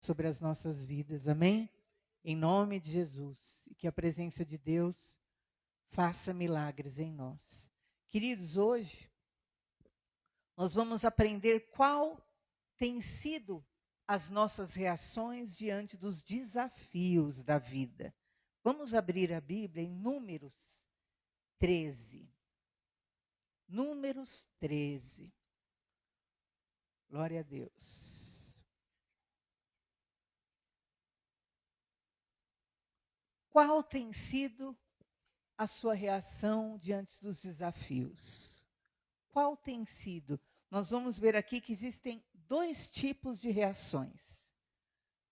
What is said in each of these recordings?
sobre as nossas vidas, amém? Em nome de Jesus, e que a presença de Deus faça milagres em nós. Queridos, hoje nós vamos aprender qual tem sido as nossas reações diante dos desafios da vida. Vamos abrir a Bíblia em Números 13. Números 13. Glória a Deus. Qual tem sido a sua reação diante dos desafios? Qual tem sido? Nós vamos ver aqui que existem dois tipos de reações.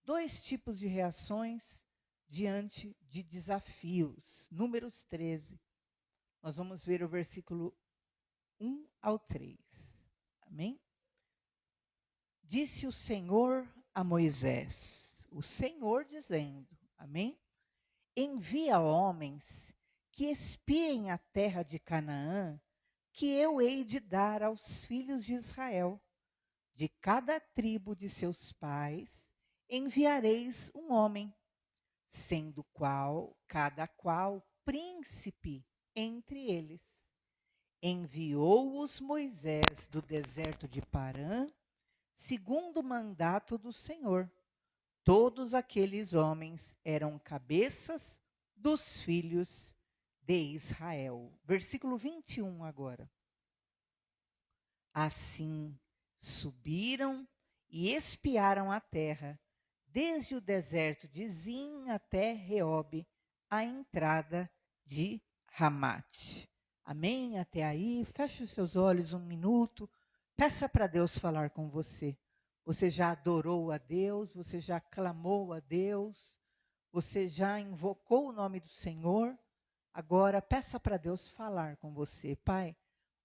Dois tipos de reações diante de desafios. Números 13. Nós vamos ver o versículo 1 ao 3. Amém? Disse o Senhor a Moisés, o Senhor dizendo, amém? Envia homens que espiem a terra de Canaã, que eu hei de dar aos filhos de Israel. De cada tribo de seus pais enviareis um homem, sendo cada qual príncipe entre eles. Enviou-os Moisés do deserto de Parã, segundo o mandato do Senhor. Todos aqueles homens eram cabeças dos filhos de Israel. Versículo 21 agora. Assim subiram e espiaram a terra, desde o deserto de Zim até Reobe, a entrada de Ramate. Amém? Até aí, feche os seus olhos um minuto, peça para Deus falar com você. Você já adorou a Deus, você já clamou a Deus, você já invocou o nome do Senhor. Agora, peça para Deus falar com você. Pai,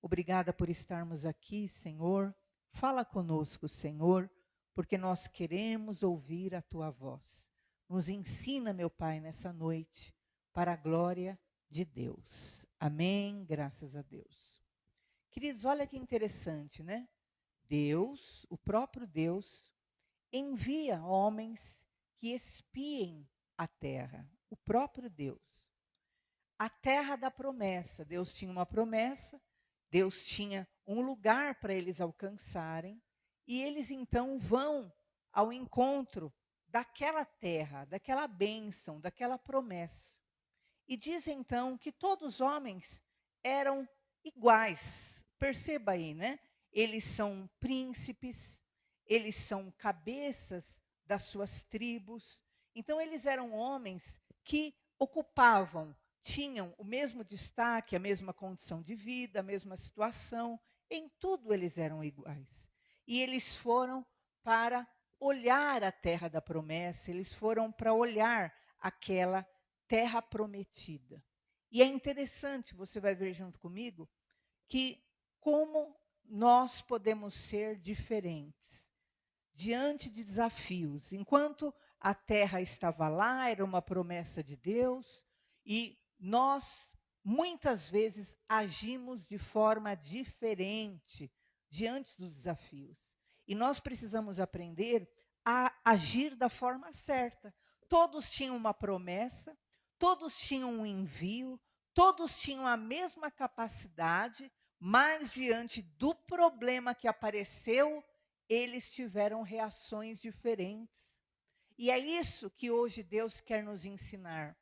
obrigada por estarmos aqui, Senhor. Fala conosco, Senhor, porque nós queremos ouvir a Tua voz. Nos ensina, meu Pai, nessa noite, para a glória de Deus. Amém, graças a Deus. Queridos, olha que interessante, né? Deus, o próprio Deus, envia homens que espiem a terra. O próprio Deus. A terra da promessa. Deus tinha uma promessa, Deus tinha um lugar para eles alcançarem, e eles então vão ao encontro daquela terra, daquela bênção, daquela promessa. E diz então que todos os homens eram iguais. Perceba aí, né? Eles são príncipes, eles são cabeças das suas tribos. Então, eles eram homens que ocupavam, tinham o mesmo destaque, a mesma condição de vida, a mesma situação. Em tudo eles eram iguais. E eles foram para olhar a terra da promessa, eles foram para olhar aquela terra prometida. E é interessante, você vai ver junto comigo, que como nós podemos ser diferentes diante de desafios. Enquanto a terra estava lá, era uma promessa de Deus, e nós muitas vezes agimos de forma diferente diante dos desafios. E nós precisamos aprender a agir da forma certa. Todos tinham uma promessa, todos tinham um envio, todos tinham a mesma capacidade, mas diante do problema que apareceu, eles tiveram reações diferentes. E é isso que hoje Deus quer nos ensinar.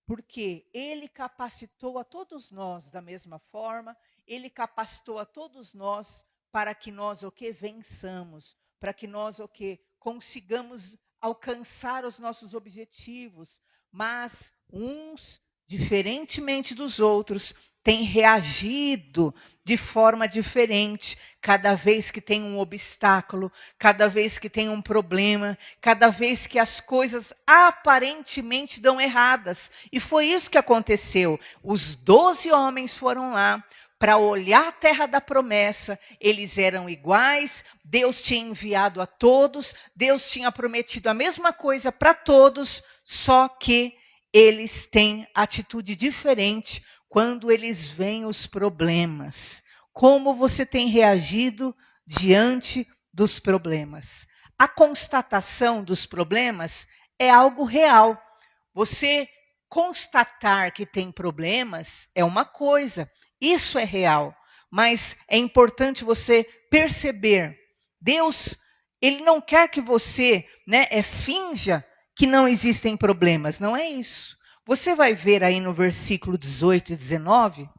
Porque Ele capacitou a todos nós da mesma forma, Ele capacitou a todos nós para que nós o que vençamos, para que nós o que consigamos alcançar os nossos objetivos. Mas uns, diferentemente dos outros, têm reagido de forma diferente cada vez que tem um obstáculo, cada vez que tem um problema, cada vez que as coisas aparentemente dão erradas. E foi isso que aconteceu. Os 12 homens foram lá para olhar a terra da promessa. Eles eram iguais, Deus tinha enviado a todos, Deus tinha prometido a mesma coisa para todos, só que eles têm atitude diferente quando eles veem os problemas. Como você tem reagido diante dos problemas? a constatação dos problemas é algo real. Você constatar que tem problemas é uma coisa, isso é real. Mas é importante você perceber, Deus, Ele não quer que você finja que não existem problemas, não é isso. Você vai ver aí no versículo 18 e 19,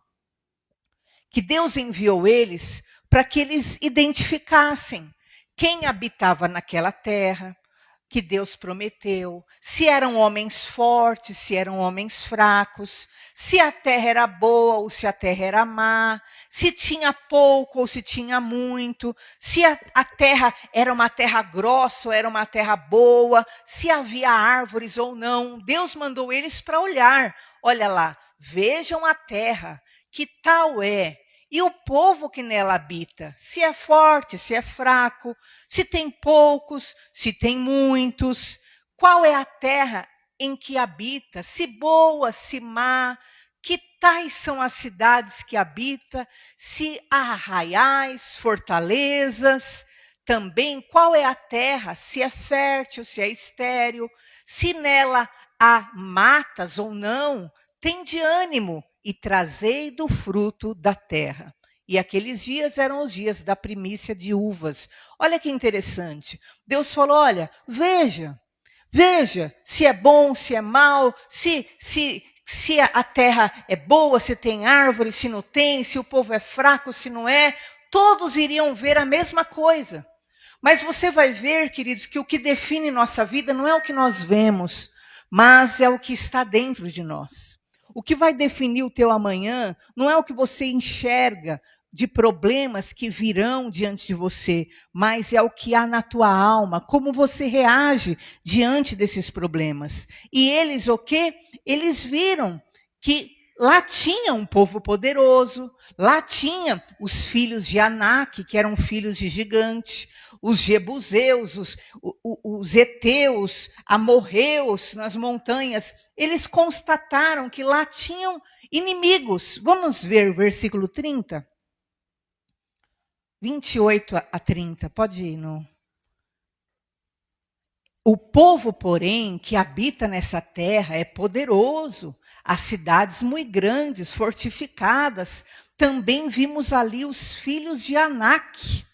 que Deus enviou eles para que eles identificassem quem habitava naquela terra, que Deus prometeu, se eram homens fortes, se eram homens fracos, se a terra era boa ou se a terra era má, se tinha pouco ou se tinha muito, se a terra era uma terra grossa ou era uma terra boa, se havia árvores ou não. Deus mandou eles para olhar. Olha lá, vejam a terra, que tal é? E o povo que nela habita, se é forte, se é fraco, se tem poucos, se tem muitos. Qual é a terra em que habita? Se boa, se má. Que tais são as cidades que habita? Se há arraiais, fortalezas. Também, qual é a terra? Se é fértil, se é estéril. Se nela há matas ou não. Tende ânimo e trazei do fruto da terra. E aqueles dias eram os dias da primícia de uvas. Olha que interessante. Deus falou, olha, veja se é bom, se é mal, se a terra é boa, se tem árvore, se não tem, se o povo é fraco, se não é. Todos iriam ver a mesma coisa. Mas você vai ver, queridos, que o que define nossa vida não é o que nós vemos, mas é o que está dentro de nós. O que vai definir o teu amanhã não é o que você enxerga de problemas que virão diante de você, mas é o que há na tua alma, como você reage diante desses problemas. E eles o quê? Eles viram que lá tinha um povo poderoso, lá tinha os filhos de Anak, que eram filhos de gigante, os jebuseus, os heteus, amorreus nas montanhas. Eles constataram que lá tinham inimigos. Vamos ver o versículo 30? 28 a 30, pode ir, não? O povo, porém, que habita nessa terra é poderoso, as cidades muito grandes, fortificadas. Também vimos ali os filhos de Anak.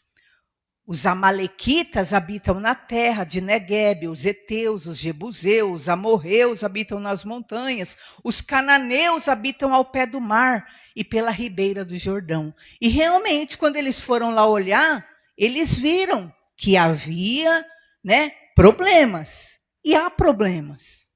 Os amalequitas habitam na terra de Neguebe, os heteus, os jebuseus, os amorreus habitam nas montanhas, os cananeus habitam ao pé do mar e pela ribeira do Jordão. E realmente, quando eles foram lá olhar, eles viram que havia, problemas. E há problemas.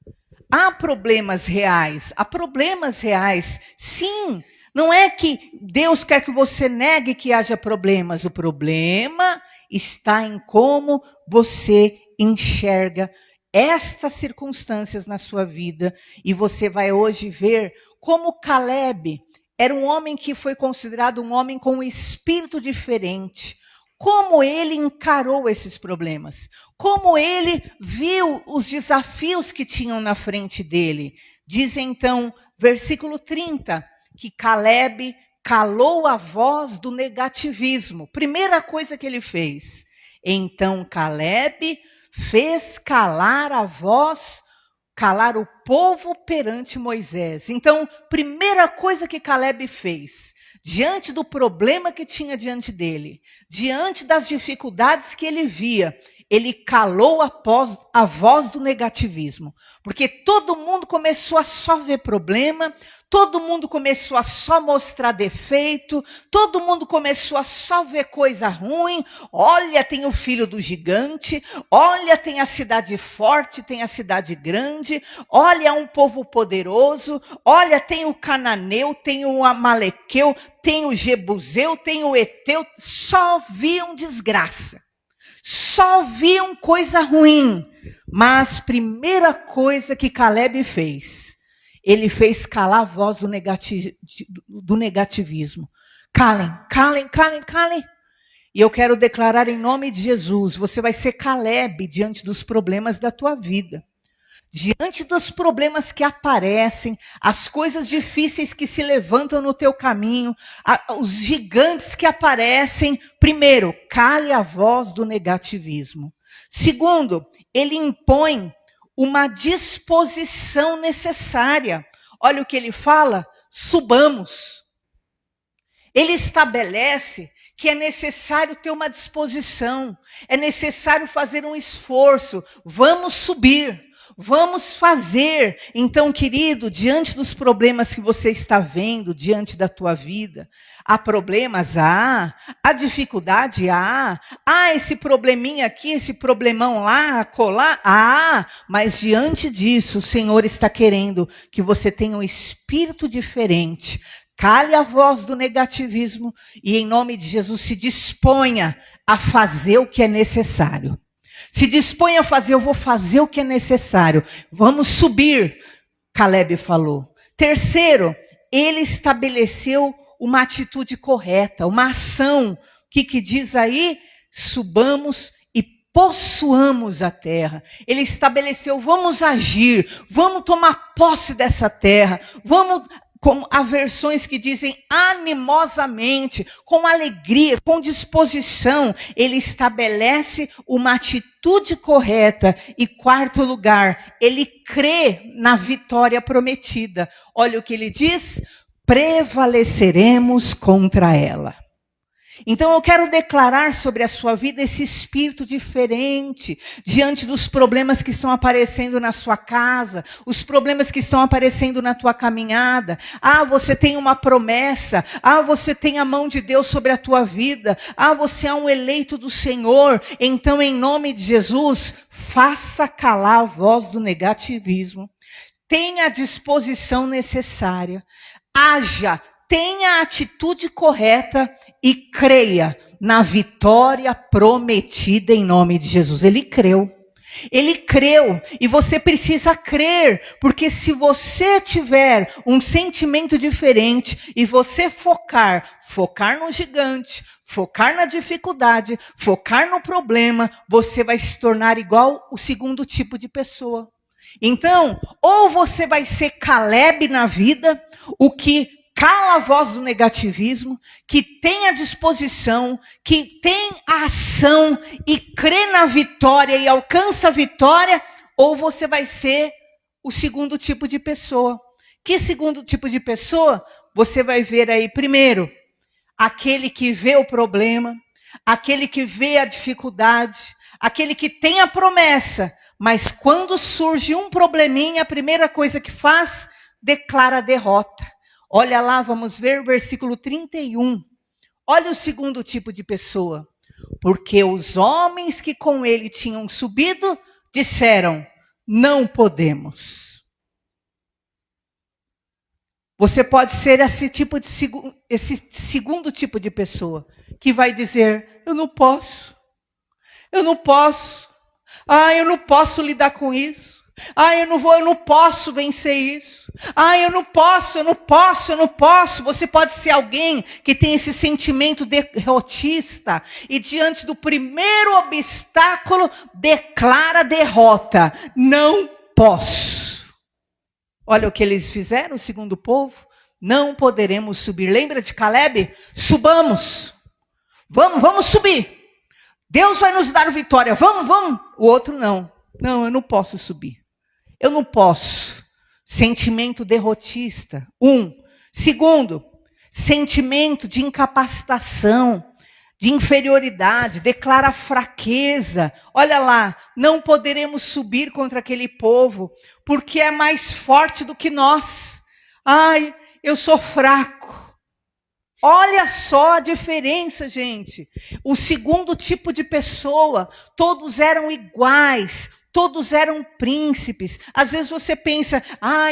Há problemas reais. Há problemas reais, sim. Não é que Deus quer que você negue que haja problemas. O problema está em como você enxerga estas circunstâncias na sua vida. E você vai hoje ver como Caleb era um homem que foi considerado um homem com um espírito diferente. Como ele encarou esses problemas. Como ele viu os desafios que tinham na frente dele. Diz então, versículo 30... que Caleb calou a voz do negativismo. Primeira coisa que ele fez. Então Caleb fez calar a voz, calar o povo perante Moisés. Então, primeira coisa que Caleb fez, diante do problema que tinha diante dele, diante das dificuldades que ele via, ele calou a voz do negativismo. Porque todo mundo começou a só ver problema, todo mundo começou a só mostrar defeito, todo mundo começou a só ver coisa ruim. Olha, tem o filho do gigante, olha, tem a cidade forte, tem a cidade grande, olha, um povo poderoso, olha, tem o cananeu, tem o amalequeu, tem o jebuseu, tem o eteu, só viam desgraça. Só viam coisa ruim. Mas primeira coisa que Caleb fez, ele fez calar a voz do negativismo. Calem, calem, calem, calem. E eu quero declarar em nome de Jesus, você vai ser Caleb diante dos problemas da tua vida. Diante dos problemas que aparecem, as coisas difíceis que se levantam no teu caminho, os gigantes que aparecem, primeiro, cale a voz do negativismo. Segundo, ele impõe uma disposição necessária. Olha o que ele fala: subamos. Ele estabelece que é necessário ter uma disposição, é necessário fazer um esforço. Vamos subir, vamos fazer. Então, querido, diante dos problemas que você está vendo, diante da tua vida, há problemas, há dificuldade, há esse probleminha aqui, esse problemão lá, acolá, mas diante disso, o Senhor está querendo que você tenha um espírito diferente. Cale a voz do negativismo e, em nome de Jesus, se disponha a fazer o que é necessário. Se disponha a fazer, eu vou fazer o que é necessário. Vamos subir, Caleb falou. Terceiro, ele estabeleceu uma atitude correta, uma ação. O que diz aí? Subamos e possuamos a terra. Ele estabeleceu, vamos agir, vamos tomar posse dessa terra, vamos... Como há versões que dizem animosamente, com alegria, com disposição. Ele estabelece uma atitude correta. E quarto lugar, ele crê na vitória prometida. Olha o que ele diz: prevaleceremos contra ela. Então eu quero declarar sobre a sua vida esse espírito diferente, diante dos problemas que estão aparecendo na sua casa, os problemas que estão aparecendo na tua caminhada. Você tem uma promessa, você tem a mão de Deus sobre a tua vida, você é um eleito do Senhor. Então, em nome de Jesus, faça calar a voz do negativismo, tenha a disposição necessária, haja, tenha a atitude correta e creia na vitória prometida em nome de Jesus. Ele creu. Ele creu. E você precisa crer. Porque se você tiver um sentimento diferente e você focar no gigante, focar na dificuldade, focar no problema, você vai se tornar igual o segundo tipo de pessoa. Então, ou você vai ser Caleb na vida, o que cala a voz do negativismo, que tem a disposição, que tem a ação e crê na vitória e alcança a vitória, ou você vai ser o segundo tipo de pessoa. Que segundo tipo de pessoa? Você vai ver aí, primeiro, aquele que vê o problema, aquele que vê a dificuldade, aquele que tem a promessa, mas quando surge um probleminha, a primeira coisa que faz, declara a derrota. Olha lá, vamos ver o versículo 31. Olha o segundo tipo de pessoa. Porque os homens que com ele tinham subido, disseram, não podemos. Você pode ser esse segundo tipo de pessoa, que vai dizer, eu não posso. Eu não posso lidar com isso. Eu não posso vencer isso. Eu não posso. Você pode ser alguém que tem esse sentimento derrotista e diante do primeiro obstáculo declara derrota. Não posso. Olha o que eles fizeram, o segundo povo. Não poderemos subir. Lembra de Caleb? Subamos. Vamos subir. Deus vai nos dar vitória. Vamos. O outro não. Não, eu não posso subir. Eu não posso. Sentimento derrotista. Segundo, sentimento de incapacitação, de inferioridade, declara fraqueza. Olha lá, não poderemos subir contra aquele povo, porque é mais forte do que nós. Eu sou fraco. Olha só a diferença, gente. O segundo tipo de pessoa, todos eram iguais. Todos eram príncipes. Às vezes você pensa,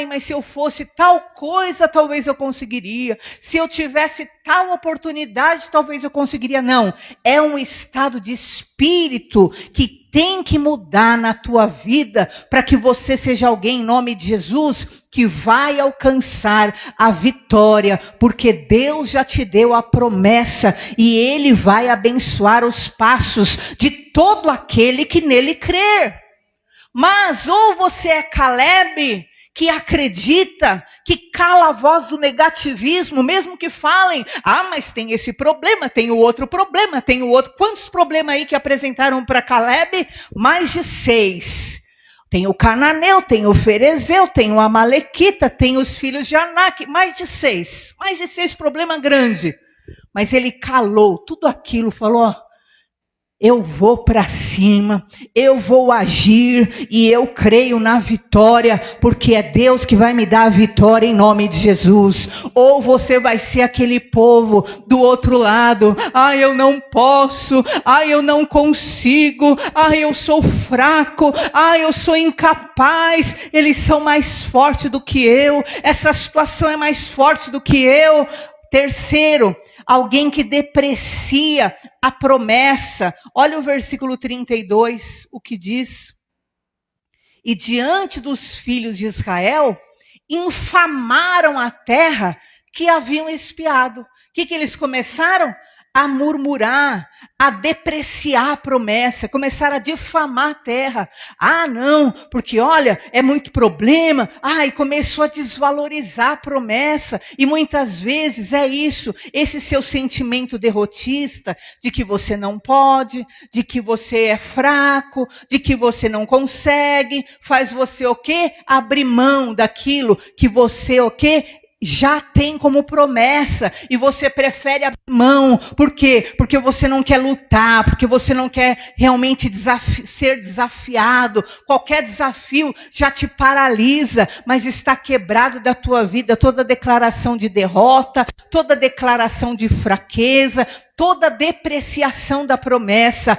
mas se eu fosse tal coisa, talvez eu conseguiria. Se eu tivesse tal oportunidade, talvez eu conseguiria. Não, é um estado de espírito que tem que mudar na tua vida para que você seja alguém, em nome de Jesus, que vai alcançar a vitória, porque Deus já te deu a promessa e Ele vai abençoar os passos de todo aquele que nele crer. Mas ou você é Caleb, que acredita, que cala a voz do negativismo, mesmo que falem, mas tem esse problema, tem o outro problema, tem o outro. Quantos problemas aí que apresentaram para Caleb? Mais de 6. Tem o cananeu, tem o ferezeu, tem o amalequita, tem os filhos de Anak, mais de 6. Mais de 6 problemas grandes. Mas ele calou tudo aquilo, falou, eu vou para cima, eu vou agir e eu creio na vitória, porque é Deus que vai me dar a vitória em nome de Jesus. Ou você vai ser aquele povo do outro lado, eu não posso, eu não consigo, eu sou fraco, eu sou incapaz, eles são mais fortes do que eu, essa situação é mais forte do que eu. Terceiro, alguém que deprecia a promessa. Olha o versículo 32, o que diz. E diante dos filhos de Israel, infamaram a terra que haviam espiado. O que eles começaram? A murmurar, a depreciar a promessa, começaram a difamar a terra. Não, porque olha, é muito problema. E começou a desvalorizar a promessa. E muitas vezes é isso, esse seu sentimento derrotista, de que você não pode, de que você é fraco, de que você não consegue, faz você o quê? Abrir mão daquilo que você o quê? Já tem como promessa, e você prefere abrir mão. Por quê? Porque você não quer lutar, porque você não quer realmente ser desafiado. Qualquer desafio já te paralisa, mas está quebrado da tua vida toda declaração de derrota, toda declaração de fraqueza, toda depreciação da promessa.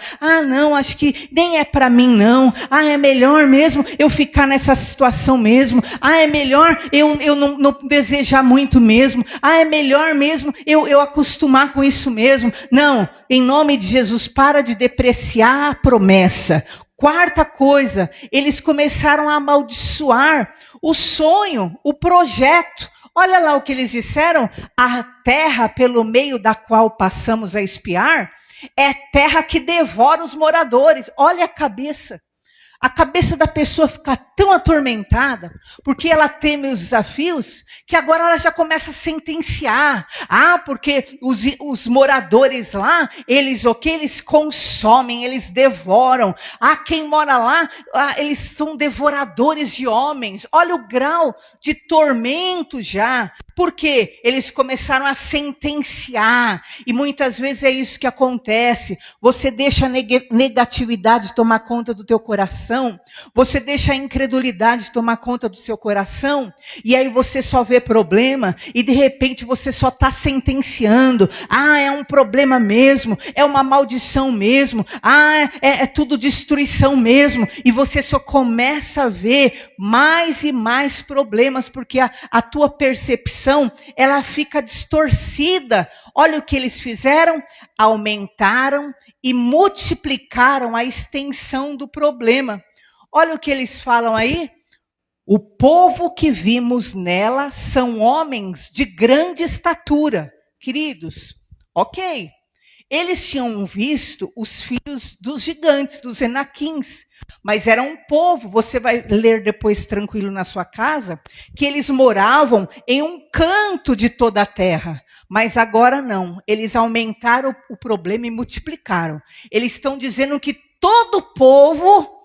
Não, acho que nem é para mim não. É melhor mesmo eu ficar nessa situação mesmo. É melhor eu não desejar muito mesmo. É melhor mesmo eu acostumar com isso mesmo. Não, em nome de Jesus, para de depreciar a promessa. Quarta coisa, eles começaram a amaldiçoar o sonho, o projeto. Olha lá o que eles disseram, a terra pelo meio da qual passamos a espiar é terra que devora os moradores. Olha a cabeça da pessoa fica tão atormentada, porque ela teme os desafios, que agora ela já começa a sentenciar. Porque os moradores lá, eles o que? Eles consomem, eles devoram. Quem mora lá, eles são devoradores de homens. Olha o grau de tormento já. Por quê? Eles começaram a sentenciar. E muitas vezes é isso que acontece. Você deixa a negatividade tomar conta do teu coração. Você deixa a incredulidade tomar conta do seu coração. E aí você só vê problema. E de repente você só está sentenciando. É um problema mesmo. É uma maldição mesmo. É tudo destruição mesmo. E você só começa a ver mais e mais problemas. Porque a tua percepção, ela fica distorcida. Olha o que eles fizeram. Aumentaram e multiplicaram a extensão do problema. Olha o que eles falam aí. O povo que vimos nela são homens de grande estatura. Queridos, ok. Eles tinham visto os filhos dos gigantes, dos Enaquins, mas era um povo, você vai ler depois tranquilo na sua casa, que eles moravam em um canto de toda a terra. Mas agora não, eles aumentaram o problema e multiplicaram. Eles estão dizendo que todo povo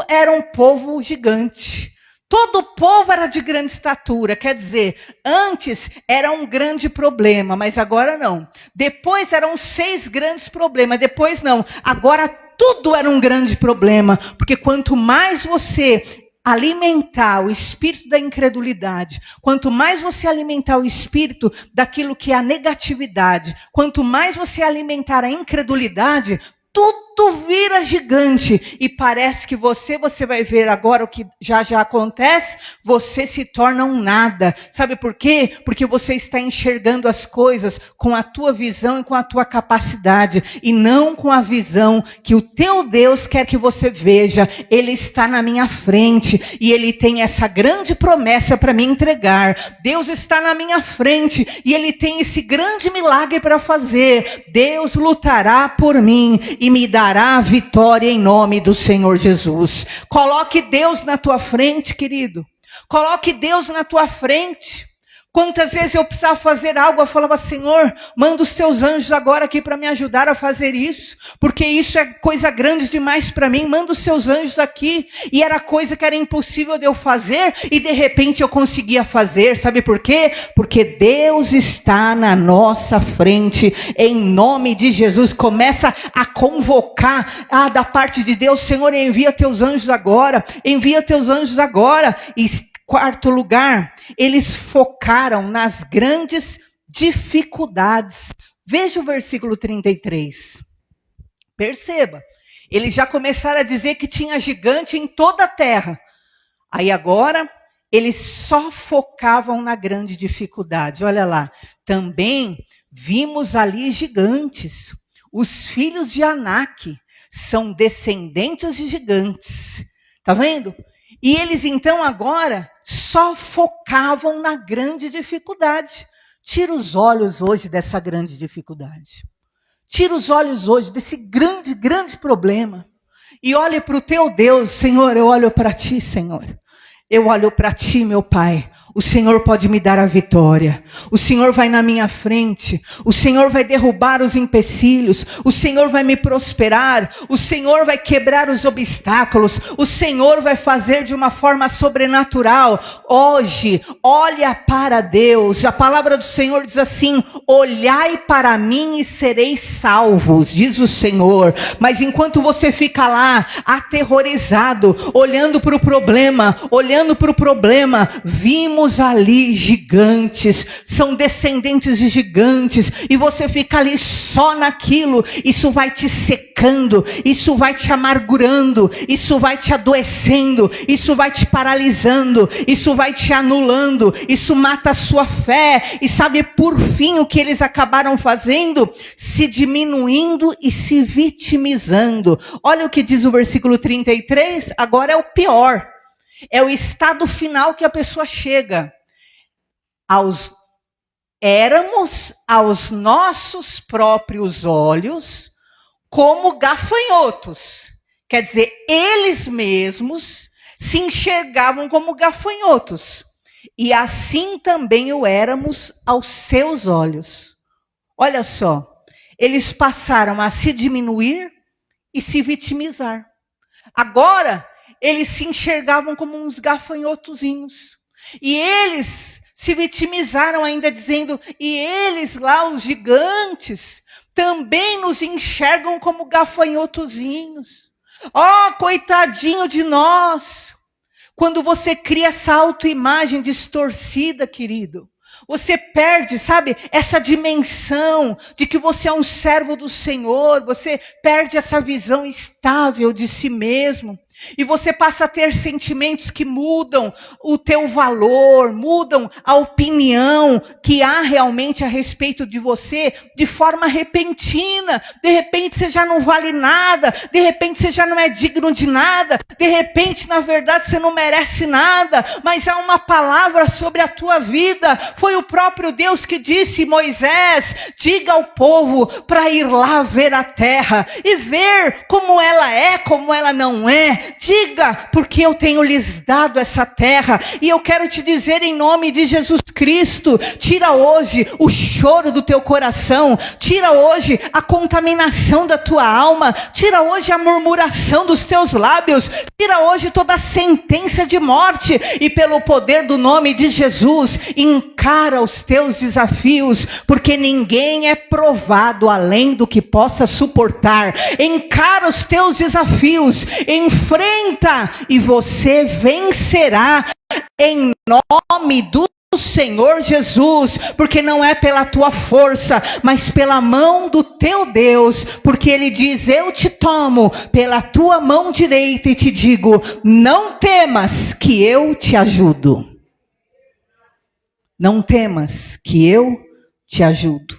era um povo gigante. Todo povo era de grande estatura, quer dizer, antes era um grande problema, mas agora não. Depois eram 6 grandes problemas, depois não. Agora tudo era um grande problema, porque quanto mais você alimentar o espírito da incredulidade, quanto mais você alimentar o espírito daquilo que é a negatividade, quanto mais você alimentar a incredulidade, tudo vira gigante. E parece que você vai ver agora o que já acontece, você se torna um nada. Sabe por quê? Porque você está enxergando as coisas com a tua visão e com a tua capacidade, e não com a visão que o teu Deus quer que você veja. Ele está na minha frente e Ele tem essa grande promessa para me entregar. Deus está na minha frente e Ele tem esse grande milagre para fazer. Deus lutará por mim e me dará dará a vitória em nome do Senhor Jesus. Coloque Deus na tua frente, querido. Coloque Deus na tua frente. Quantas vezes eu precisava fazer algo, eu falava, Senhor, manda os teus anjos agora aqui para me ajudar a fazer isso, porque isso é coisa grande demais para mim, manda os seus anjos aqui, e era coisa que era impossível de eu fazer, e de repente eu conseguia fazer, sabe por quê? Porque Deus está na nossa frente, em nome de Jesus. Começa a convocar, da parte de Deus, Senhor, envia teus anjos agora, envia teus anjos agora. E quarto lugar, eles focaram nas grandes dificuldades. Veja o versículo 33. Perceba, eles já começaram a dizer que tinha gigante em toda a terra. Aí agora, eles só focavam na grande dificuldade. Olha lá, também vimos ali gigantes. Os filhos de Anak são descendentes de gigantes. Tá vendo? E eles então agora só focavam na grande dificuldade. Tira os olhos hoje dessa grande dificuldade. Tira os olhos hoje desse grande, grande problema. E olhe para o teu Deus. Senhor, eu olho para ti, Senhor. Eu olho para ti, meu Pai. O Senhor pode me dar a vitória. O Senhor vai na minha frente. O Senhor vai derrubar os empecilhos. O Senhor vai me prosperar. O Senhor vai quebrar os obstáculos. O Senhor vai fazer de uma forma sobrenatural. Hoje, olha para Deus. A palavra do Senhor diz assim: olhai para mim e sereis salvos, diz o Senhor. Mas enquanto você fica lá, aterrorizado, olhando para o problema, vimos ali gigantes, são descendentes de gigantes, e você fica ali só naquilo. Isso vai te secando, isso vai te amargurando, isso vai te adoecendo, isso vai te paralisando, isso vai te anulando, isso mata a sua fé. E sabe por fim o que eles acabaram fazendo? Se diminuindo e se vitimizando. Olha o que diz o versículo 33, agora é o pior. É o estado final que a pessoa chega. Éramos aos nossos próprios olhos como gafanhotos. Quer dizer, eles mesmos se enxergavam como gafanhotos. E assim também o éramos aos seus olhos. Olha só, eles passaram a se diminuir e se vitimizar. Agora, eles se enxergavam como uns gafanhotozinhos. E eles se vitimizaram ainda dizendo, e eles lá, os gigantes, também nos enxergam como gafanhotozinhos. Oh, coitadinho de nós. Quando você cria essa autoimagem distorcida, querido, você perde, sabe, essa dimensão de que você é um servo do Senhor. Você perde essa visão estável de si mesmo. E você passa a ter sentimentos que mudam o teu valor, mudam a opinião que há realmente a respeito de você de forma repentina. De repente você já não vale nada, de repente você já não é digno de nada, de repente, na verdade, você não merece nada, mas há uma palavra sobre a tua vida. Foi o próprio Deus que disse: Moisés, diga ao povo para ir lá ver a terra e ver como ela é, como ela não é. Diga, porque eu tenho lhes dado essa terra. E eu quero te dizer em nome de Jesus Cristo, tira hoje o choro do teu coração, tira hoje a contaminação da tua alma, tira hoje a murmuração dos teus lábios, tira hoje toda a sentença de morte, e pelo poder do nome de Jesus, encara os teus desafios, porque ninguém é provado além do que possa suportar. Encara os teus desafios, enfrenta, e você vencerá em nome do Senhor Jesus, porque não é pela tua força, mas pela mão do teu Deus, porque Ele diz: eu te tomo pela tua mão direita e te digo, não temas que eu te ajudo. Não temas que eu te ajudo.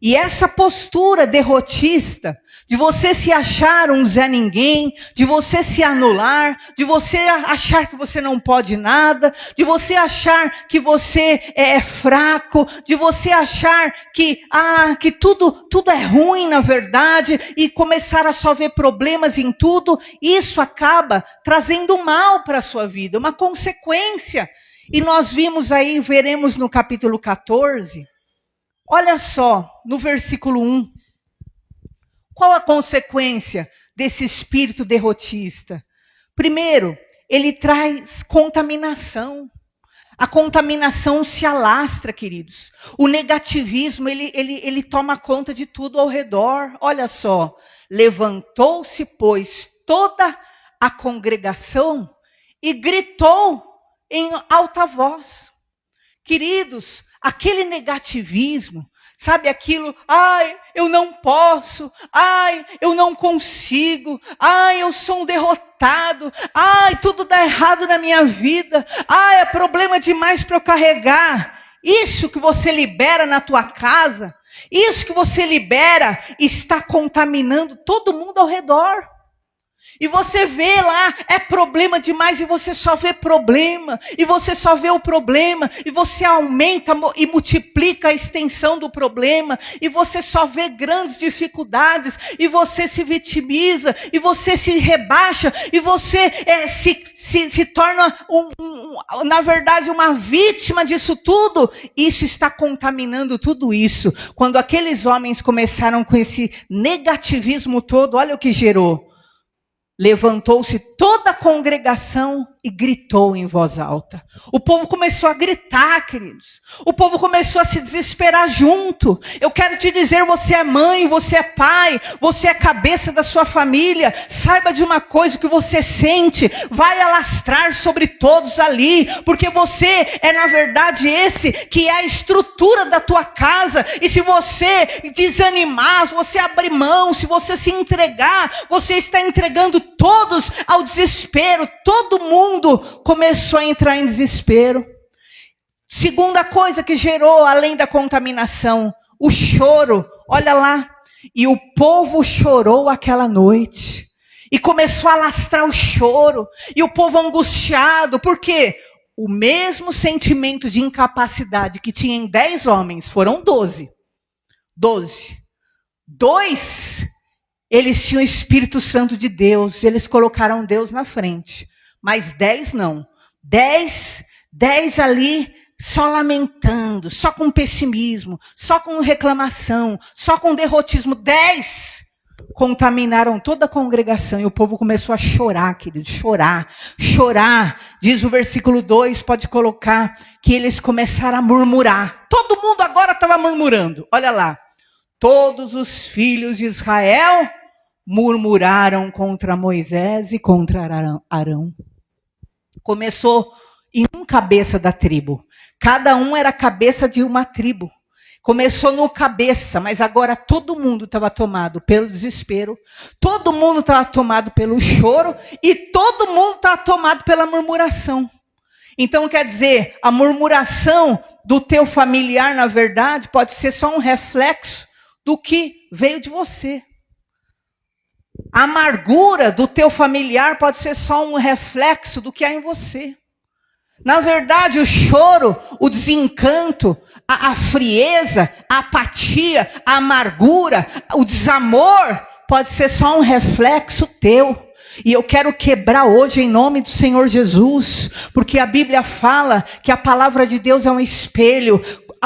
E essa postura derrotista, de você se achar um Zé Ninguém, de você se anular, de você achar que você não pode nada, de você achar que você é fraco, de você achar que tudo é ruim na verdade, e começar a só ver problemas em tudo, isso acaba trazendo mal para a sua vida, uma consequência. E nós veremos no capítulo 14, olha só, no versículo 1. Qual a consequência desse espírito derrotista? Primeiro, ele traz contaminação. A contaminação se alastra, queridos. O negativismo, ele toma conta de tudo ao redor. Olha só, levantou-se, pois, toda a congregação e gritou em alta voz. Queridos, aquele negativismo, sabe aquilo, eu não posso, eu não consigo, eu sou um derrotado, tudo dá errado na minha vida, é problema demais para eu carregar. Isso que você libera na tua casa, isso que você libera, está contaminando todo mundo ao redor. E você vê lá, é problema demais, e você só vê problema, e você só vê o problema, e você aumenta e multiplica a extensão do problema, e você só vê grandes dificuldades, e você se vitimiza, e você se rebaixa, e você se torna, na verdade, uma vítima disso tudo. Isso está contaminando tudo isso. Quando aqueles homens começaram com esse negativismo todo, olha o que gerou. Levantou-se toda a congregação e gritou em voz alta. O povo começou a gritar, queridos. O povo começou a se desesperar junto. Eu quero te dizer, você é mãe, você é pai, você é cabeça da sua família. Saiba de uma coisa, que você sente vai alastrar sobre todos ali, porque você é, na verdade, esse que é a estrutura da tua casa. E se você desanimar, se você abrir mão, se você se entregar, você está entregando todos ao desespero. Todo mundo começou a entrar em desespero. Segunda coisa que gerou, além da contaminação, o choro. Olha lá. E o povo chorou aquela noite. E começou a alastrar o choro. E o povo angustiado. Por quê? O mesmo sentimento de incapacidade que tinha em 10 homens, foram 12. 12. 2, eles tinham o Espírito Santo de Deus. Eles colocaram Deus na frente. Mas 10 não. 10 ali só lamentando, só com pessimismo, só com reclamação, só com derrotismo. 10 contaminaram toda a congregação e o povo começou a chorar, querido, chorar. Diz o versículo 2, pode colocar, que eles começaram a murmurar. Todo mundo agora estava murmurando. Olha lá. Todos os filhos de Israel murmuraram contra Moisés e contra Arão. Começou em um cabeça da tribo. Cada um era cabeça de uma tribo. Começou no cabeça, mas agora todo mundo estava tomado pelo desespero. Todo mundo estava tomado pelo choro. E todo mundo estava tomado pela murmuração. Então, quer dizer, a murmuração do teu familiar, na verdade, pode ser só um reflexo do que veio de você. A amargura do teu familiar pode ser só um reflexo do que há em você. Na verdade, o choro, o desencanto, a frieza, a apatia, a amargura, o desamor, pode ser só um reflexo teu. E eu quero quebrar hoje em nome do Senhor Jesus, porque a Bíblia fala que a palavra de Deus é um espelho,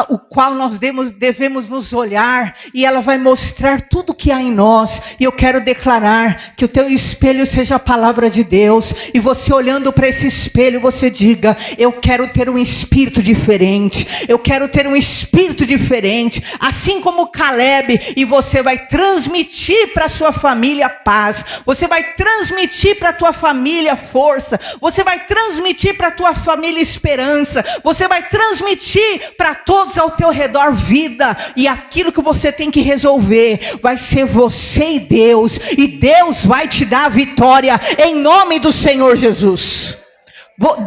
o qual nós devemos nos olhar, e ela vai mostrar tudo que há em nós. E eu quero declarar que o teu espelho seja a palavra de Deus, e você olhando para esse espelho, você diga: eu quero ter um espírito diferente, eu quero ter um espírito diferente, assim como Caleb. E você vai transmitir para a sua família paz, você vai transmitir para a tua família força, você vai transmitir para a tua família esperança, você vai transmitir para todos ao teu redor vida. E aquilo que você tem que resolver vai ser você e Deus vai te dar a vitória em nome do Senhor Jesus.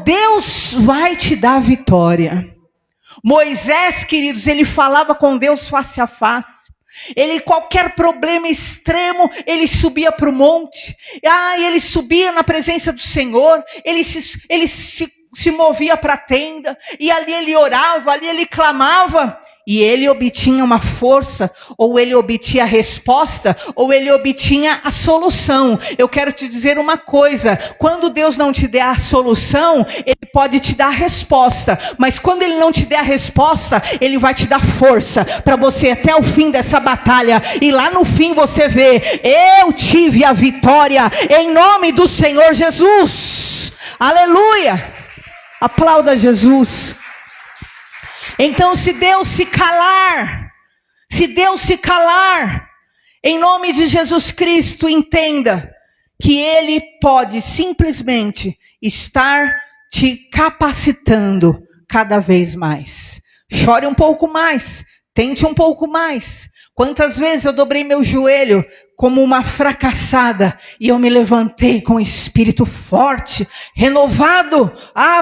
Deus vai te dar a vitória. Moisés, queridos, ele falava com Deus face a face. Ele, qualquer problema extremo, ele subia para o monte. Ele subia na presença do Senhor. Ele se movia para a tenda. E ali ele orava, ali ele clamava. E ele obtinha uma força, ou ele obtinha a resposta, ou ele obtinha a solução. Eu quero te dizer uma coisa: quando Deus não te der a solução, Ele pode te dar a resposta. Mas quando Ele não te der a resposta, Ele vai te dar força para você até o fim dessa batalha. E lá no fim você vê: eu tive a vitória em nome do Senhor Jesus. Aleluia! Aplauda Jesus. Então, se Deus se calar, em nome de Jesus Cristo, entenda que Ele pode simplesmente estar te capacitando cada vez mais. Chore um pouco mais, tente um pouco mais. Quantas vezes eu dobrei meu joelho como uma fracassada e eu me levantei com o espírito forte, renovado.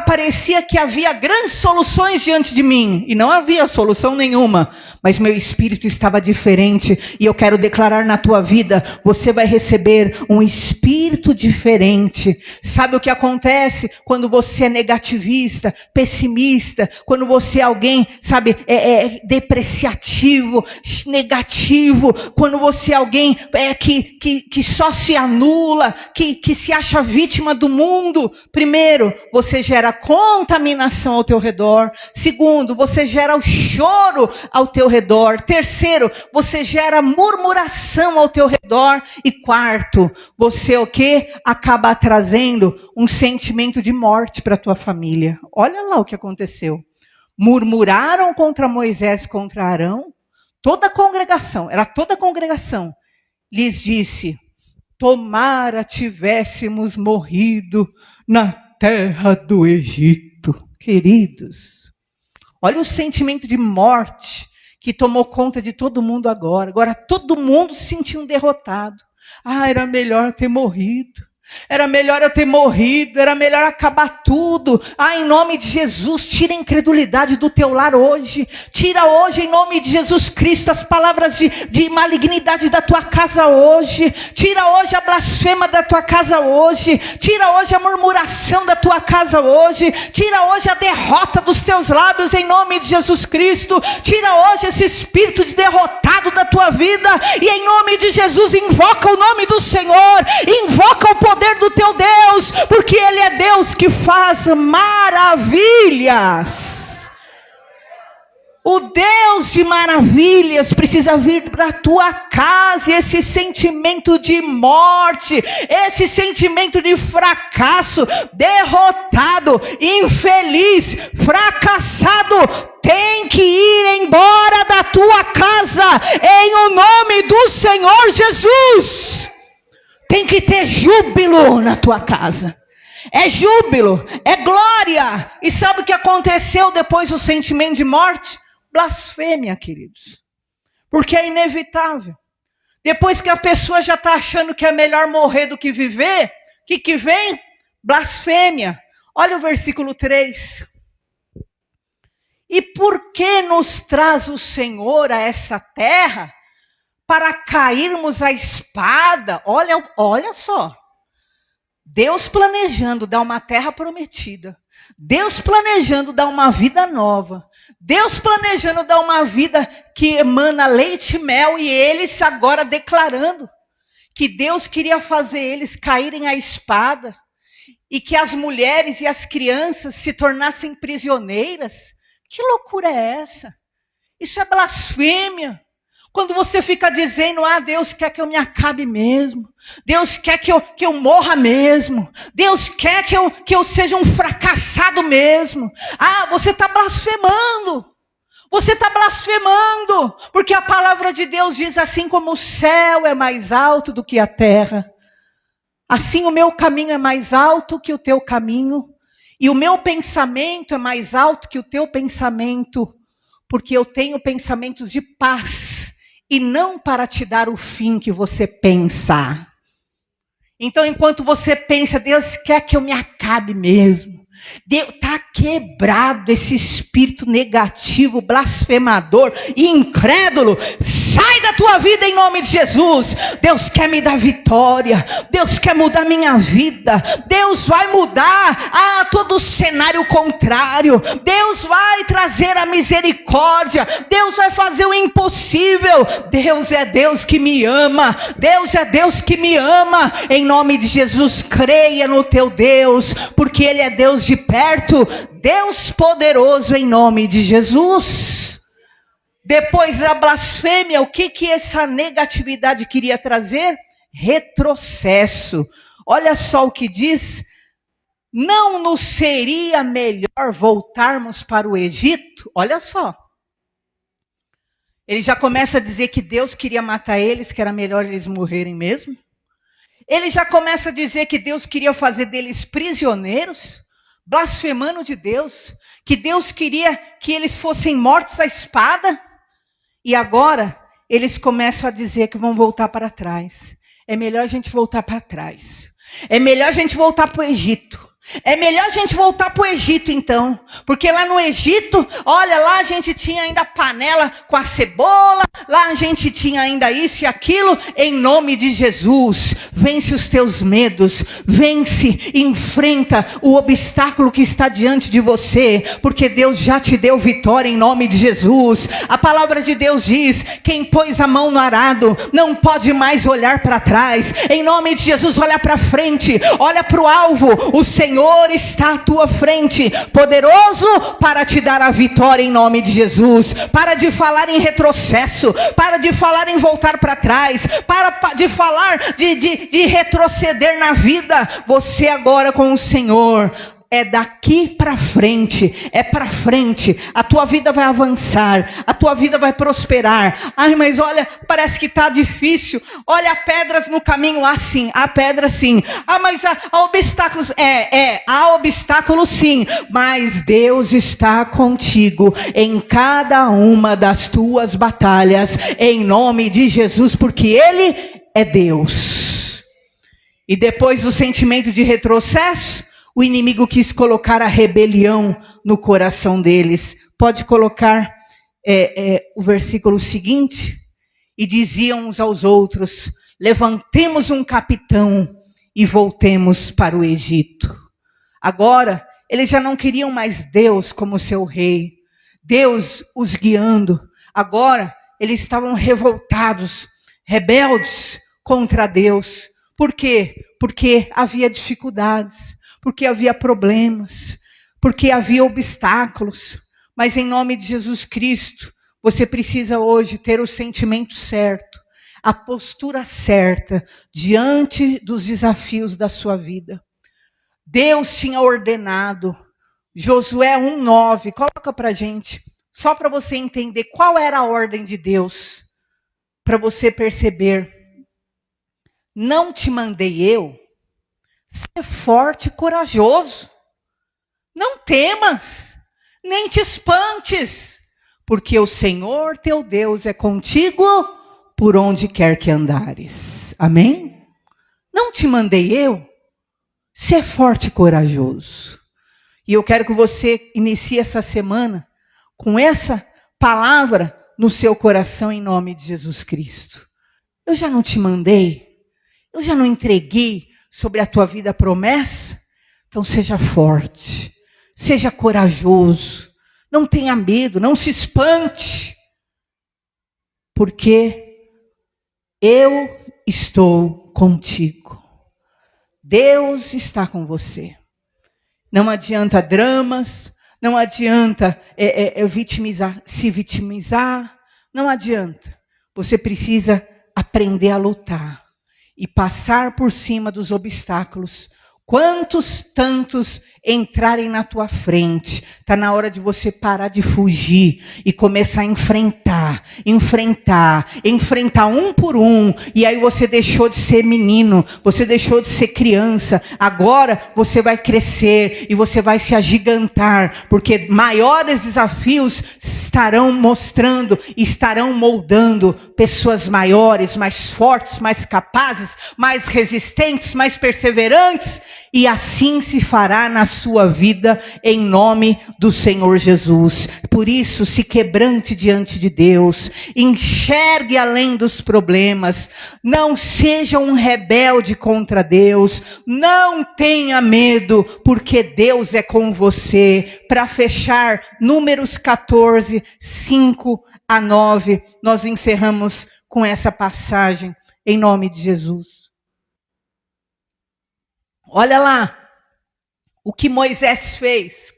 Parecia que havia grandes soluções diante de mim e não havia solução nenhuma, mas meu espírito estava diferente. E eu quero declarar na tua vida: você vai receber um espírito diferente. Sabe o que acontece quando você é negativista, pessimista, quando você é alguém, depreciativo, negativo, quando você é alguém que só se anula, que se acha vítima do mundo? Primeiro, você gera contaminação ao teu redor. Segundo, você gera o choro ao teu redor. Terceiro, você gera murmuração ao teu redor. E quarto, você acaba trazendo um sentimento de morte para a tua família. Olha lá o que aconteceu. Murmuraram contra Moisés, contra Arão. Toda a congregação, lhes disse: tomara tivéssemos morrido na terra do Egito. Queridos, olha o sentimento de morte que tomou conta de todo mundo agora. Agora todo mundo se sentiu derrotado. Era melhor ter morrido. Era melhor eu ter morrido, era melhor acabar tudo. Em nome de Jesus, tira a incredulidade do teu lar hoje. Tira hoje, em nome de Jesus Cristo, as palavras de malignidade da tua casa hoje. Tira hoje a blasfema da tua casa hoje. Tira hoje a murmuração da tua casa hoje. Tira hoje a derrota dos teus lábios, em nome de Jesus Cristo. Tira hoje esse espírito de derrotado da tua vida. E em nome de Jesus, invoca o nome do Senhor. Invoca o poder do teu Deus, porque Ele é Deus que faz maravilhas. O Deus de maravilhas precisa vir para a tua casa. E esse sentimento de morte, esse sentimento de fracasso, derrotado, infeliz, fracassado, tem que ir embora da tua casa, em o nome do Senhor Jesus. Tem que ter júbilo na tua casa. É júbilo, é glória. E sabe o que aconteceu depois do sentimento de morte? Blasfêmia, queridos. Porque é inevitável. Depois que a pessoa já está achando que é melhor morrer do que viver, o que vem? Blasfêmia. Olha o versículo 3. E por que nos traz o Senhor a essa terra? Para cairmos à espada. Olha só. Deus planejando dar uma terra prometida. Deus planejando dar uma vida nova. Deus planejando dar uma vida que emana leite e mel. E eles agora declarando que Deus queria fazer eles caírem à espada. E que as mulheres e as crianças se tornassem prisioneiras. Que loucura é essa? Isso é blasfêmia. Quando você fica dizendo: Deus quer que eu me acabe mesmo. Deus quer que eu morra mesmo. Deus quer que eu seja um fracassado mesmo. Você está blasfemando. Você está blasfemando. Porque a palavra de Deus diz: assim como o céu é mais alto do que a terra, assim o meu caminho é mais alto que o teu caminho. E o meu pensamento é mais alto que o teu pensamento. Porque eu tenho pensamentos de paz. E não para te dar o fim que você pensa. Então, enquanto você pensa: Deus quer que eu me acabe mesmo. Deus está quebrado esse espírito negativo, blasfemador e incrédulo. Sai da tua vida em nome de Jesus. Deus quer me dar vitória. Deus quer mudar minha vida. Deus vai mudar todo o cenário contrário. Deus vai trazer a misericórdia. Deus vai fazer o impossível. Deus é Deus que me ama. Deus é Deus que me ama. Em nome de Jesus, creia no teu Deus, porque Ele é Deus de perto, Deus poderoso, em nome de Jesus. Depois da blasfêmia, o que essa negatividade queria trazer? Retrocesso. Olha só o que diz: não nos seria melhor voltarmos para o Egito? Olha só. Ele já começa a dizer que Deus queria matar eles, que era melhor eles morrerem mesmo. Ele já começa a dizer que Deus queria fazer deles prisioneiros, blasfemando de Deus, que Deus queria que eles fossem mortos à espada. E agora eles começam a dizer que vão voltar para trás. É melhor a gente voltar para trás. É melhor a gente voltar para o Egito. É melhor a gente voltar para o Egito então, porque lá no Egito, olha, lá a gente tinha ainda panela com a cebola, lá a gente tinha ainda isso e aquilo. Em nome de Jesus, vence os teus medos, vence, enfrenta o obstáculo que está diante de você, porque Deus já te deu vitória em nome de Jesus. A palavra de Deus diz: quem pôs a mão no arado não pode mais olhar para trás. Em nome de Jesus, olha para frente, olha para o alvo. O Senhor está à tua frente, poderoso para te dar a vitória em nome de Jesus. Para de falar em retrocesso, para de falar em voltar para trás, para de falar de retroceder na vida. Você agora com o Senhor, é daqui para frente, é para frente. A tua vida vai avançar, a tua vida vai prosperar. Ai, mas olha, parece que está difícil. Olha, pedras no caminho. Ah, sim, há pedras sim. Ah, mas há obstáculos. Há obstáculos sim. Mas Deus está contigo em cada uma das tuas batalhas, em nome de Jesus, porque Ele é Deus. E depois do sentimento de retrocesso, o inimigo quis colocar a rebelião no coração deles. Pode colocar o versículo seguinte. E diziam uns aos outros: levantemos um capitão e voltemos para o Egito. Agora, eles já não queriam mais Deus como seu rei, Deus os guiando. Agora, eles estavam revoltados, rebeldes contra Deus. Por quê? Porque havia dificuldades, porque havia problemas, porque havia obstáculos. Mas em nome de Jesus Cristo, você precisa hoje ter o sentimento certo, a postura certa diante dos desafios da sua vida. Deus tinha ordenado, Josué 1:9, coloca para a gente, só para você entender qual era a ordem de Deus, para você perceber. Não te mandei eu? Ser forte e corajoso. Não temas, nem te espantes, porque o Senhor teu Deus é contigo por onde quer que andares. Amém? Não te mandei eu? Ser forte e corajoso. E eu quero que você inicie essa semana com essa palavra no seu coração em nome de Jesus Cristo. Eu já não te mandei? Eu já não entreguei sobre a tua vida a promessa? Então seja forte, seja corajoso, não tenha medo, não se espante, porque eu estou contigo. Deus está com você. Não adianta dramas, não adianta se vitimizar, não adianta. Você precisa aprender a lutar e passar por cima dos obstáculos. Quantos tantos entrarem na tua frente, está na hora de você parar de fugir e começar a enfrentar. enfrentar um por um, e aí você deixou de ser menino, você deixou de ser criança, agora você vai crescer e você vai se agigantar, porque maiores desafios estarão mostrando, estarão moldando pessoas maiores, mais fortes, mais capazes, mais resistentes, mais perseverantes, e assim se fará na sua vida, em nome do Senhor Jesus. Por isso, se quebrante diante de Deus, enxergue além dos problemas, não seja um rebelde contra Deus, não tenha medo, porque Deus é com você. Para fechar, Números 14, 5 a 9, nós encerramos com essa passagem, em nome de Jesus. Olha lá, o que Moisés fez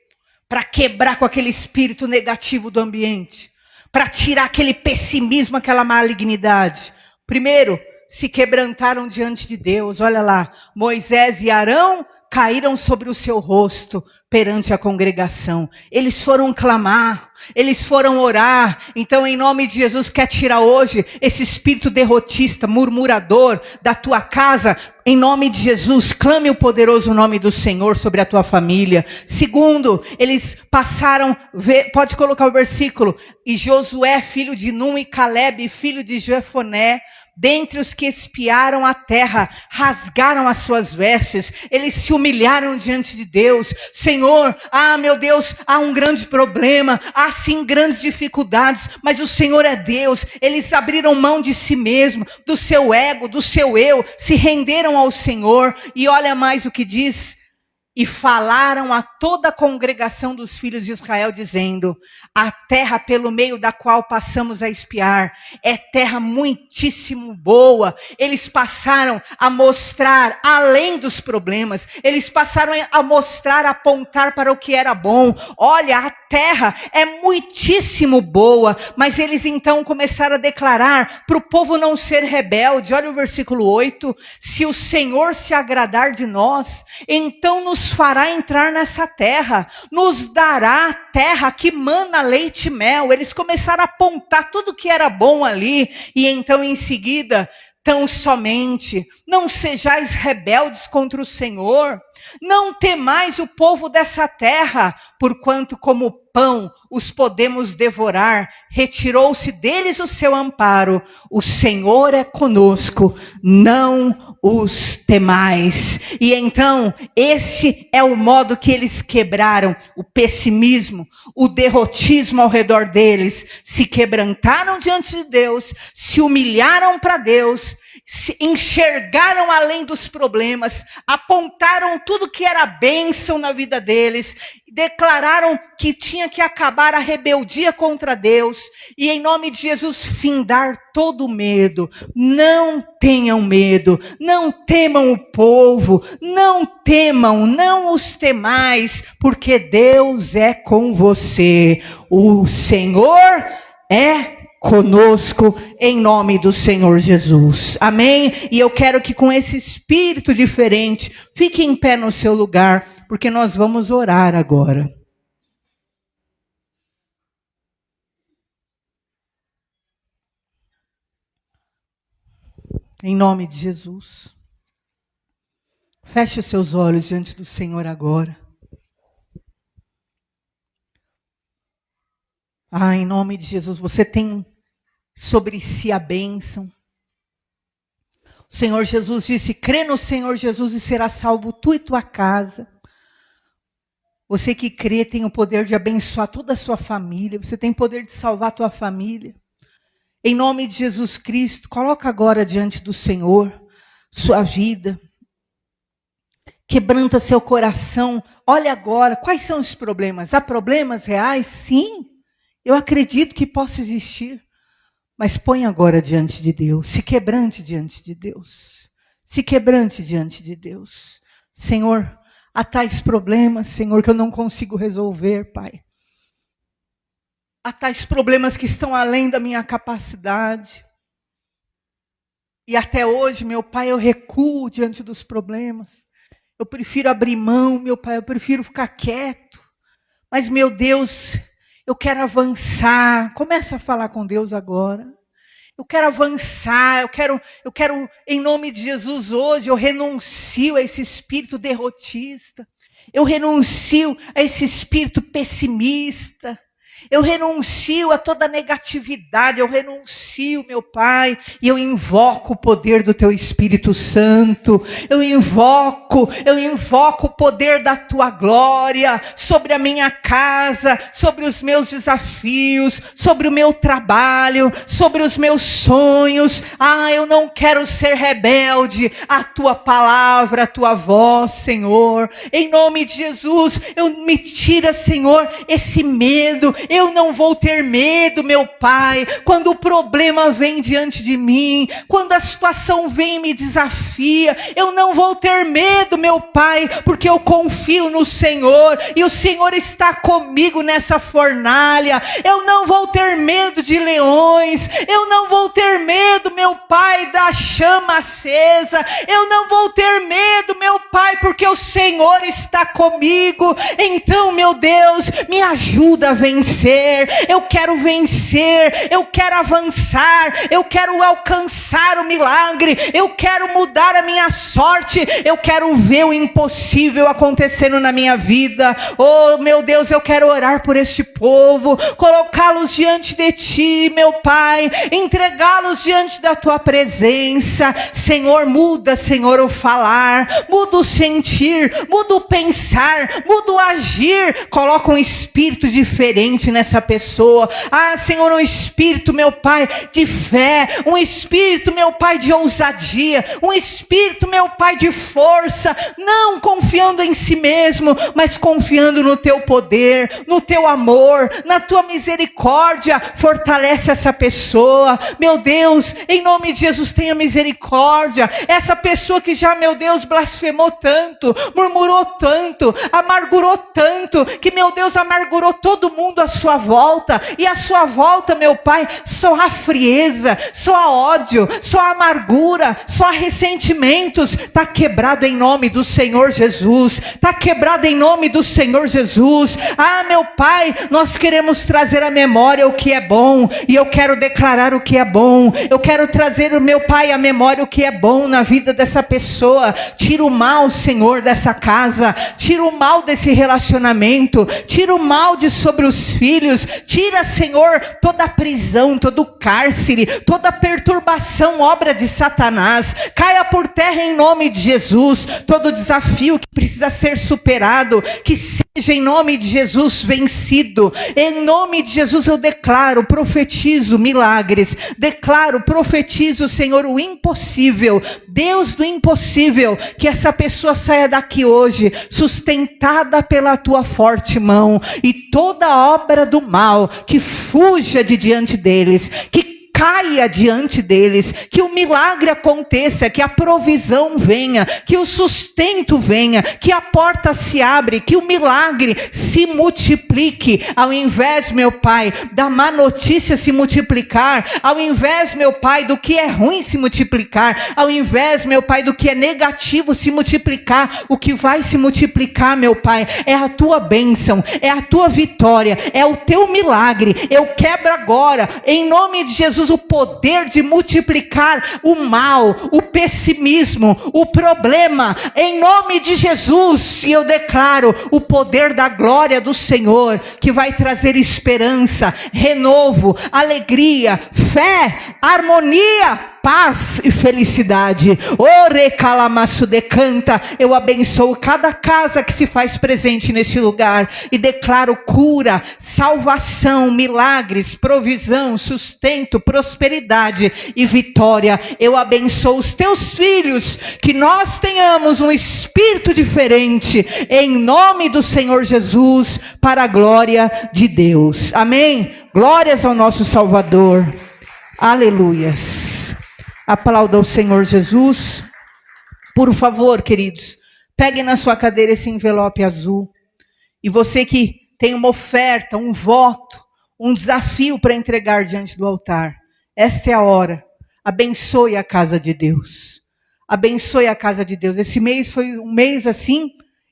para quebrar com aquele espírito negativo do ambiente, para tirar aquele pessimismo, aquela malignidade. Primeiro, se quebrantaram diante de Deus. Olha lá, Moisés e Arão caíram sobre o seu rosto perante a congregação. Eles foram clamar, eles foram orar. Então, em nome de Jesus, quer tirar hoje esse espírito derrotista, murmurador da tua casa. Em nome de Jesus, clame o poderoso nome do Senhor sobre a tua família. Segundo, eles passaram, pode colocar o versículo, e Josué, filho de Num, e Caleb, filho de Jefoné, dentre os que espiaram a terra, rasgaram as suas vestes, eles se humilharam diante de Deus. Senhor, meu Deus, há um grande problema, há sim grandes dificuldades, mas o Senhor é Deus. Eles abriram mão de si mesmo, do seu ego, do seu eu, se renderam ao Senhor. E olha mais o que diz: e falaram a toda a congregação dos filhos de Israel, dizendo: a terra pelo meio da qual passamos a espiar é terra muitíssimo boa. Eles passaram a mostrar além dos problemas, eles passaram a mostrar, a apontar para o que era bom. Olha, a terra é muitíssimo boa. Mas eles então começaram a declarar para o povo não ser rebelde. Olha o versículo 8: se o Senhor se agradar de nós, então nos fará entrar nessa terra, nos dará terra que mana leite e mel. Eles começaram a apontar tudo que era bom ali, e então em seguida: tão somente não sejais rebeldes contra o Senhor, não temais o povo dessa terra, porquanto como pão os podemos devorar, retirou-se deles o seu amparo, o Senhor é conosco, não os temais. E então, esse é o modo que eles quebraram o pessimismo, o derrotismo ao redor deles. Se quebrantaram diante de Deus, se humilharam para Deus, se enxergaram além dos problemas, apontaram tudo que era bênção na vida deles, declararam que tinha que acabar a rebeldia contra Deus, e em nome de Jesus findar todo o medo. Não tenham medo, não temam o povo, não temam, não os temais, porque Deus é com você. O Senhor é conosco, em nome do Senhor Jesus. Amém? E eu quero que com esse espírito diferente, fique em pé no seu lugar, porque nós vamos orar agora. Em nome de Jesus. Feche os seus olhos diante do Senhor agora. Em nome de Jesus, você tem sobre si a bênção. O Senhor Jesus disse: crê no Senhor Jesus e será salvo tu e tua casa. Você que crê tem o poder de abençoar toda a sua família. Você tem poder de salvar a tua família. Em nome de Jesus Cristo, coloca agora diante do Senhor sua vida. Quebranta seu coração. Olha agora, quais são os problemas? Há problemas reais? Sim. Eu acredito que possa existir, mas põe agora diante de Deus, se quebrante diante de Deus, se quebrante diante de Deus. Senhor, há tais problemas, Senhor, que eu não consigo resolver, Pai. Há tais problemas que estão além da minha capacidade. E até hoje, meu Pai, eu recuo diante dos problemas. Eu prefiro abrir mão, meu Pai, eu prefiro ficar quieto. Mas, meu Deus, Eu quero avançar. Começa a falar com Deus agora. Eu quero avançar, eu quero, em nome de Jesus, hoje, eu renuncio a esse espírito derrotista. Eu renuncio a esse espírito pessimista. Eu renuncio a toda negatividade, eu renuncio, meu Pai, e eu invoco o poder do Teu Espírito Santo, eu invoco o poder da Tua glória sobre a minha casa, sobre os meus desafios, sobre o meu trabalho, sobre os meus sonhos. Eu não quero ser rebelde à Tua palavra, à Tua voz, Senhor. Em nome de Jesus, me tira, Senhor, esse medo. Eu não vou ter medo, meu Pai, quando o problema vem diante de mim, quando a situação vem e me desafia. Eu não vou ter medo, meu Pai, porque eu confio no Senhor, e o Senhor está comigo nessa fornalha. Eu não vou ter medo de leões, eu não vou ter medo, meu Pai, da chama acesa. Eu não vou ter medo, meu Pai, porque o Senhor está comigo. Então, meu Deus, me ajuda a vencer. Eu quero vencer, eu quero avançar, eu quero alcançar o milagre, eu quero mudar a minha sorte, eu quero ver o impossível acontecendo na minha vida. Oh, meu Deus, eu quero orar por este povo, colocá-los diante de Ti, meu Pai, entregá-los diante da Tua presença. Senhor, muda, Senhor, o falar, muda o sentir, muda o pensar, muda o agir. Coloca um espírito diferente nessa pessoa. Senhor, um espírito, meu Pai, de fé, um espírito, meu Pai, de ousadia, um espírito, meu Pai, de força, não confiando em si mesmo, mas confiando no Teu poder, no Teu amor, na Tua misericórdia. Fortalece essa pessoa, meu Deus, em nome de Jesus, tenha misericórdia. Essa pessoa que já, meu Deus, blasfemou tanto, murmurou tanto, amargurou tanto, que, meu Deus, amargurou todo mundo à sua volta, e à sua volta, meu Pai, só há frieza, só há ódio, só há amargura, só há ressentimentos. Está quebrado em nome do Senhor Jesus, está quebrado em nome do Senhor Jesus. Meu Pai, nós queremos trazer à memória o que é bom, e eu quero declarar o que é bom. Eu quero trazer, meu Pai, à memória o que é bom na vida dessa pessoa. Tira o mal, Senhor, dessa casa, tira o mal desse relacionamento, tira o mal de sobre os filhos, tira, Senhor, toda a prisão, todo o cárcere, toda a perturbação, obra de Satanás, caia por terra em nome de Jesus. Todo desafio que precisa ser superado, que seja em nome de Jesus vencido. Em nome de Jesus eu declaro, profetizo milagres, profetizo, Senhor, o impossível, Deus do impossível, que essa pessoa saia daqui hoje, sustentada pela Tua forte mão, e toda obra do mal que fuja de diante deles, que caia diante deles, que o milagre aconteça, que a provisão venha, que o sustento venha, que a porta se abre, que o milagre se multiplique, ao invés, meu Pai, da má notícia se multiplicar, ao invés, meu Pai, do que é ruim se multiplicar, ao invés, meu Pai, do que é negativo se multiplicar. O que vai se multiplicar, meu Pai, é a Tua bênção, é a Tua vitória, é o Teu milagre. Eu quebro agora, em nome de Jesus, o poder de multiplicar o mal, o pessimismo, o problema, em nome de Jesus. E eu declaro o poder da glória do Senhor, que vai trazer esperança, renovo, alegria, fé, harmonia, paz e felicidade. Ore calamaço decanta. Eu abençoo cada casa que se faz presente nesse lugar e declaro cura, salvação, milagres, provisão, sustento, prosperidade e vitória. Eu abençoo os Teus filhos, que nós tenhamos um espírito diferente, em nome do Senhor Jesus, para a glória de Deus. Amém? Glórias ao nosso Salvador. Aleluias. Aplauda o Senhor Jesus. Por favor, queridos, peguem na sua cadeira esse envelope azul. E você que tem uma oferta, um voto, um desafio para entregar diante do altar, esta é a hora. Abençoe a casa de Deus. Abençoe a casa de Deus. Esse mês foi um mês assim,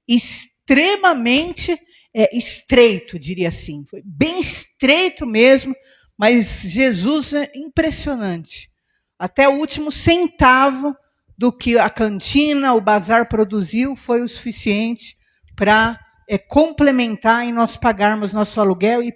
extremamente estreito, diria assim. Foi bem estreito mesmo, mas Jesus é impressionante. Até o último centavo do que a cantina, o bazar produziu foi o suficiente para complementar e nós pagarmos nosso aluguel e